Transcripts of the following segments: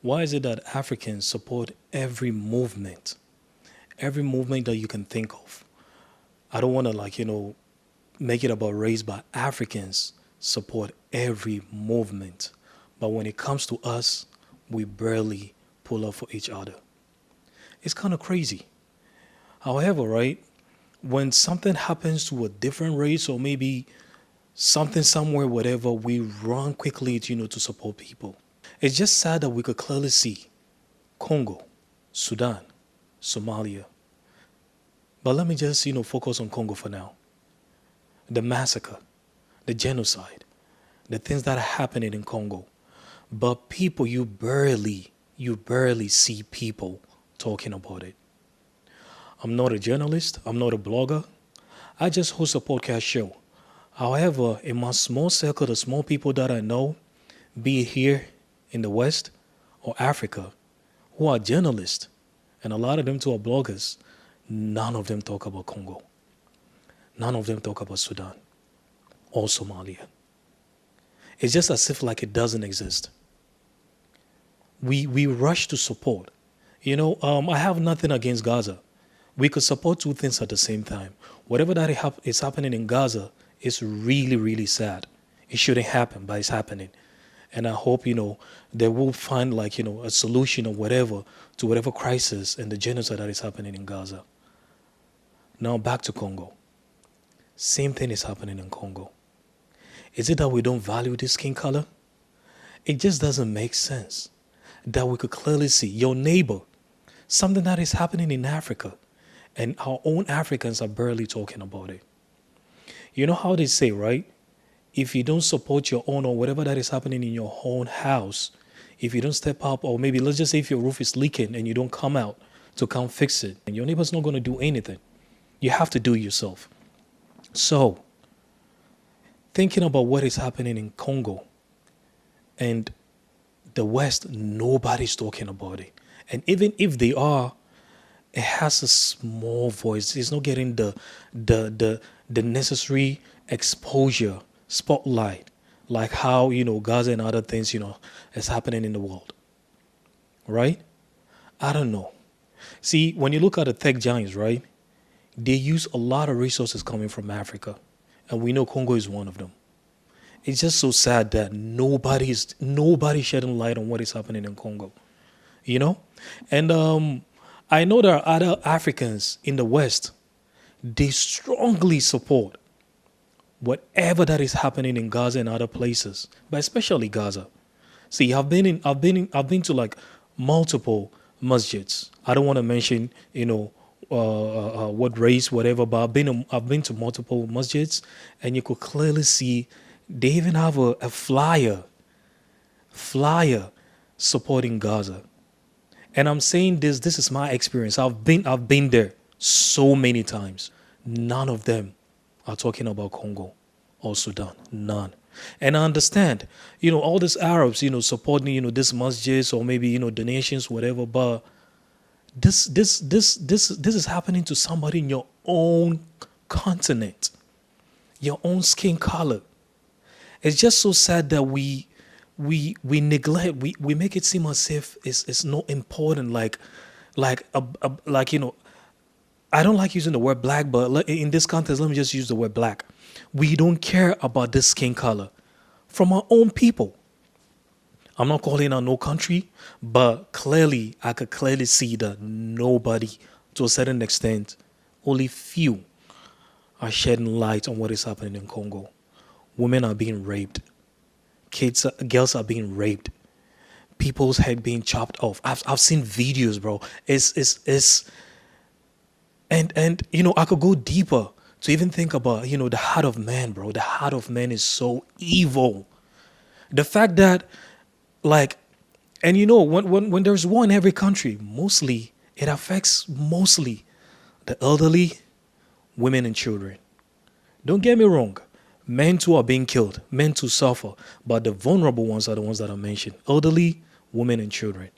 Why is it that Africans support every movement that you can think of? I don't want to make it about race, but Africans support every movement. But when it comes to us, we barely pull up for each other. It's kind of crazy. However, right, when something happens to a different race or maybe something somewhere, whatever, we run quickly to support people. It's just sad that we could clearly see Congo, Sudan, Somalia. But let me just, focus on Congo for now. The massacre, the genocide, the things that are happening in Congo. But people, you barely see people talking about it. I'm not a journalist. I'm not a blogger. I just host a podcast show. However, in my small circle, the small people that I know, be it here in the West or Africa, who are journalists, and a lot of them too are bloggers, none of them talk about Congo. None of them talk about Sudan or Somalia. It's just as if like it doesn't exist. We rush to support. I have nothing against Gaza. We could support two things at the same time. Whatever that is happening in Gaza is really, really sad. It shouldn't happen, but it's happening. And I hope, they will find a solution or whatever to whatever crisis and the genocide that is happening in Gaza. Now back to Congo. Same thing is happening in Congo. Is it that we don't value this skin color? It just doesn't make sense that we could clearly see your neighbor, something that is happening in Africa, and our own Africans are barely talking about it. You know how they say, right? If you don't support your own or whatever that is happening in your own house, if you don't step up, or maybe let's just say if your roof is leaking and you don't come out to come fix it, and your neighbor's not going to do anything. You have to do it yourself. So, thinking about what is happening in Congo and the West, nobody's talking about it. And even if they are, it has a small voice. It's not getting the necessary exposure, spotlight, like how, Gaza and other things, is happening in the world. Right? I don't know. See, when you look at the tech giants, right, they use a lot of resources coming from Africa. And we know Congo is one of them. It's just so sad that nobody's shedding light on what is happening in Congo. And I know there are other Africans in the West. They strongly support whatever that is happening in Gaza and other places, but especially Gaza. See, I've been to multiple masjids. I don't want to mention, what race, whatever, but I've been to multiple masjids, and you could clearly see they even have a flyer supporting Gaza. And I'm saying this is my experience. I've been there so many times. None of them are talking about Congo or Sudan. None. And I understand, all these Arabs, supporting, this masjids or maybe, donations, whatever, but this is happening to somebody in your own continent, your own skin color. It's just so sad that we neglect, we make it seem as if it's not important. I don't like using the word black, but in this context, let me just use the word black. We don't care about this skin color from our own people. I'm not calling out no country, but I could clearly see that nobody, to a certain extent, only few are shedding light on what is happening in Congo. Women are being raped. Girls are being raped. People's head being chopped off. I've seen videos, bro. And I could go deeper to even think about, the heart of man, bro. The heart of man is so evil. The fact that, when there's war in every country, mostly it affects the elderly, women and children. Don't get me wrong. Men too are being killed. Men too suffer. But the vulnerable ones are the ones that I mentioned. Elderly, women and children.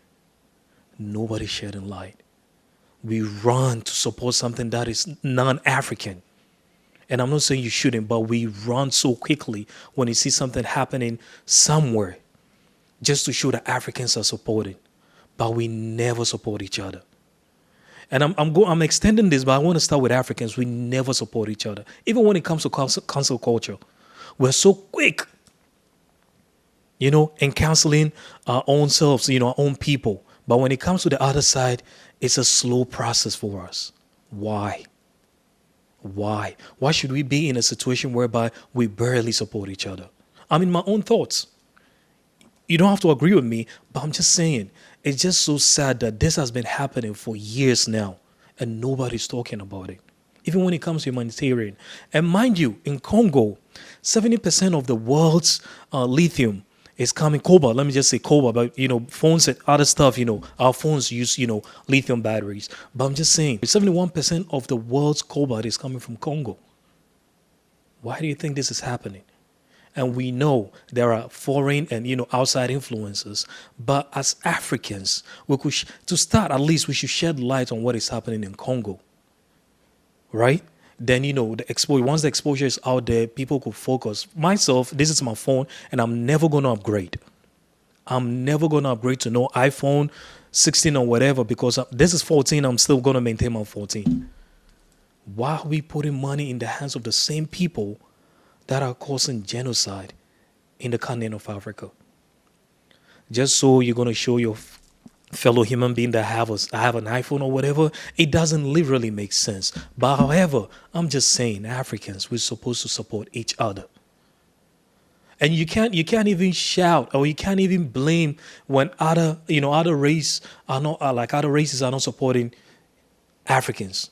Nobody's shedding light. We run to support something that is non-African. And I'm not saying you shouldn't, but we run so quickly when you see something happening somewhere just to show that Africans are supporting. but we never support each other. And I'm extending this, but I want to start with Africans. We never support each other. Even when it comes to cancel culture, we're so quick, in canceling our own selves, our own people. But when it comes to the other side, it's a slow process for us. Why? Why? Why should we be in a situation whereby we barely support each other? I mean, my own thoughts. You don't have to agree with me, but I'm just saying, it's just so sad that this has been happening for years now and nobody's talking about it. Even when it comes to humanitarian. And mind you, in Congo, 70% of the world's lithium is coming, cobalt, let me just say cobalt, but, phones and other stuff, our phones use, lithium batteries. But I'm just saying, 71% of the world's cobalt is coming from Congo. Why do you think this is happening? And we know there are foreign and, outside influences. But as Africans, to start, at least we should shed light on what is happening in Congo. Right? Then, once the exposure is out there, people could focus. Myself, this is my phone, and I'm never going to upgrade. I'm never going to upgrade to no iPhone 16 or whatever, because this is 14. I'm still going to maintain my 14. Why are we putting money in the hands of the same people that are causing genocide in the continent of Africa? Just so you're going to show your fellow human being that have an iPhone or whatever, it doesn't literally make sense. But however, I'm just saying, Africans, we're supposed to support each other. And you can't even shout, or you can't even blame when other races are not supporting Africans.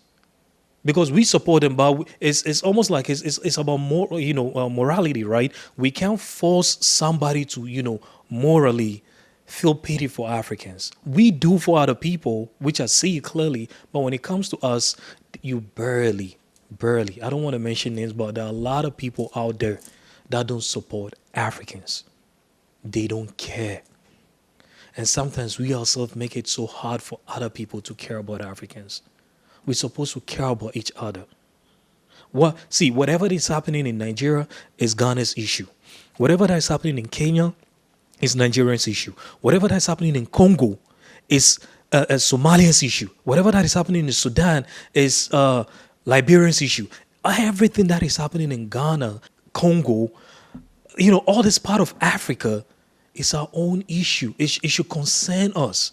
Because we support them, but it's almost like it's about morality, right? We can't force somebody to, morally feel pity for Africans. We do for other people, which I see clearly, but when it comes to us, you barely, I don't want to mention names, but there are a lot of people out there that don't support Africans. They don't care. And sometimes we ourselves make it so hard for other people to care about Africans. We're supposed to care about each other. Whatever is happening in Nigeria is Ghana's issue. Whatever that is happening in Kenya is Nigerian's issue. Whatever that is happening in Congo is Somalia's issue. Whatever that is happening in Sudan is Liberian's issue. Everything that is happening in Ghana, Congo, all this part of Africa is our own issue. It should concern us.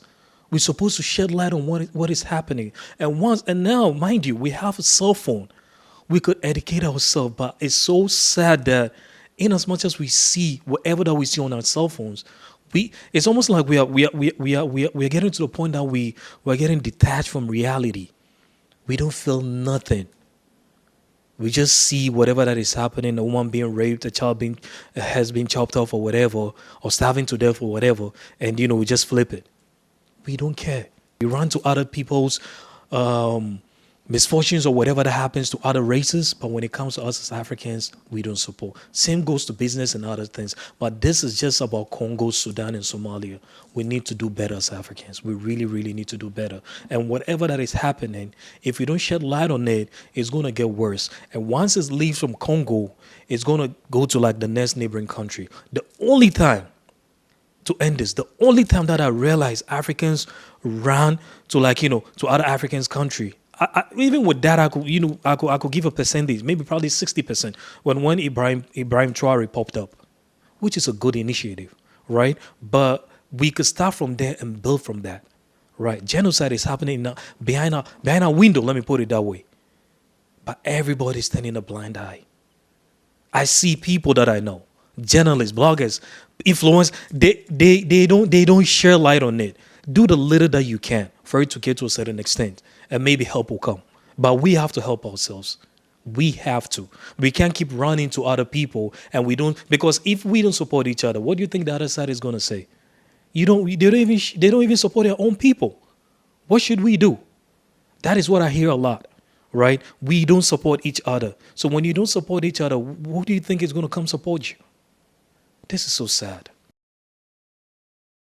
We're supposed to shed light on what is happening. And now, mind you, we have a cell phone. We could educate ourselves, but it's so sad that in as much as we see whatever that we see on our cell phones, it's almost like we are getting to the point that we're getting detached from reality. We don't feel nothing. We just see whatever that is happening, a woman being raped, a child has been chopped off or whatever, or starving to death or whatever, and we just flip it. We don't care. We run to other people's misfortunes or whatever that happens to other races, but when it comes to us as Africans, we don't support. Same goes to business and other things, but this is just about Congo, Sudan, and Somalia. We need to do better as Africans. We really, really need to do better. And whatever that is happening, if we don't shed light on it, it's going to get worse. And once it leaves from Congo, it's going to go to like the next neighboring country. The only time to end this, the only time that I realized Africans ran to to other Africans' country, even with that, I could give a percentage, maybe probably 60%, when Ibrahim Traore popped up, which is a good initiative, right? But we could start from there and build from that, right? Genocide is happening now behind our window, let me put it that way. But everybody's turning a blind eye. I see people that I know, journalists, bloggers, influencers, they don't share light on it. Do the little that you can for it to get to a certain extent, and maybe help will come. But we have to help ourselves. We have to. We can't keep running to other people, and we don't, because if we don't support each other, what do you think the other side is going to say? They don't even support their own people. What should we do? That is what I hear a lot, right? We don't support each other. So when you don't support each other, who do you think is going to come support you? This is so sad.